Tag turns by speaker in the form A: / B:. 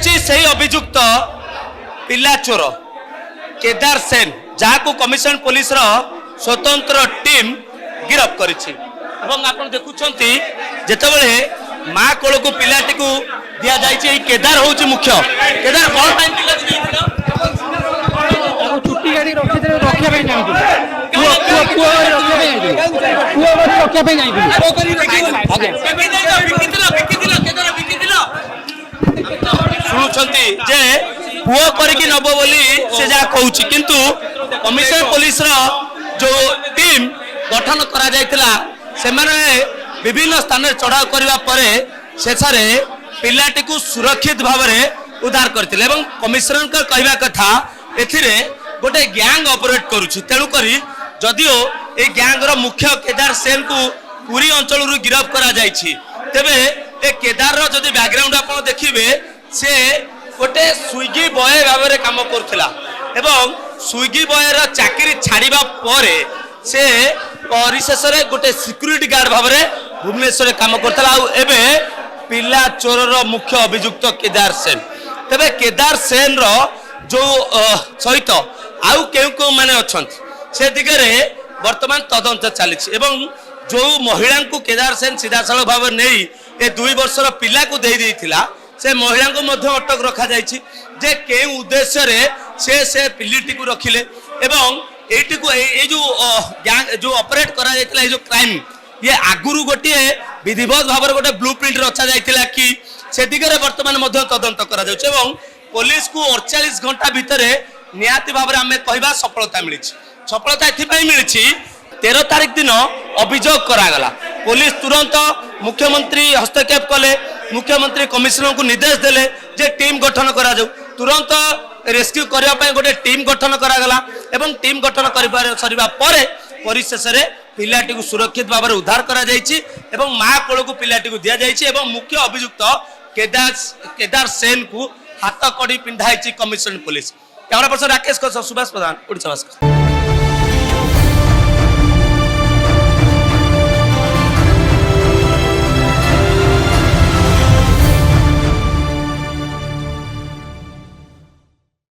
A: हूँ से अभियुक्त पिला चोर केदार सेन जहाँ कमिशन पुलिस स्वतंत्र टीम गिरफ्त कर देखुंत जितेबले माँ कोल को पिलाटी को दि जाए केदार हूँ मुख्य केदार कौन
B: छुट्टी गाड़ी रखा
A: शुणुंटे जे पुओ करके नब बोली से जहाँ कहूँ किंतु कमिशन पुलिस जो टीम गठन करा जायतिला से विभिन्न स्थान चढ़ाऊ करने पर शेष पिलाटी को सुरक्षित भाव में उद्धार करते कमिशनर का कहवा कथा एथिरे गोटे गैंग ऑपरेट करुछि तेणुक जदिओ ए गैंग रो मुख्य केदार सेन को पूरी अंचल गिरफ्त करा जायछि तेबे ए केदार रो जदि बैकग्राउंड आपण देखिबे से गोटे स्विगी बॉय भाव में काम करथिला एवं स्विगी बॉय रो चाकरी छाड़िबा परे से परिशेष रे गोटे सिक्यूरिटी गार्ड भाव में भुवनेश्वर काम करथिला आ एबे पिला चोर रो मुख्य अभियुक्त केदार सेन तेबे केदार सेन रो जो सहित आउ केउ माने अछंती से दिगरे वर्तमान तदंत चली जो महिला को केदार सेन सीधा साल भाव नहीं ए 2 वर्षर पिला को दे देथिला से महिला को मध्य अटक रखा जायछि जे के उद्देश्य रे से पिलीटी को रखिले एवं एटी को ए जो गैंग जो ऑपरेट करा जायतिला ए जो क्राइम ये आगुरु गोटे विधिवत भाव में गोटे ब्लूप्रिंट रचा जायतिला कि से दिगरे वर्तमान मध्य तदंत करा जाउछि एवं पुलिस को 48 घंटा भितर निहाती भाव में कहवा सफलता मिली सफलता ये मिली 13 तारीख दिन अभियोग करागला पुलिस तुरंत मुख्यमंत्री हस्तक्षेप कले मुख्यमंत्री कमिशनर को निर्देश देले जे टीम गठन करा जाऊ तुरंत रेस्क्यू करने गोटे टीम गठन करागला एवं टीम गठन सरिबा परे परिशेष पिलाटी को सुरक्षित भाव में उद्धार करा जायछि एवं माँ कोल को पिलाटी को दि जायछि एवं मुख्य अभियुक्त केदार सेन को हाथ कड़ी पिंधाई commission police camera person Rakesh Subhash Pradhan Odisha Bhaskar.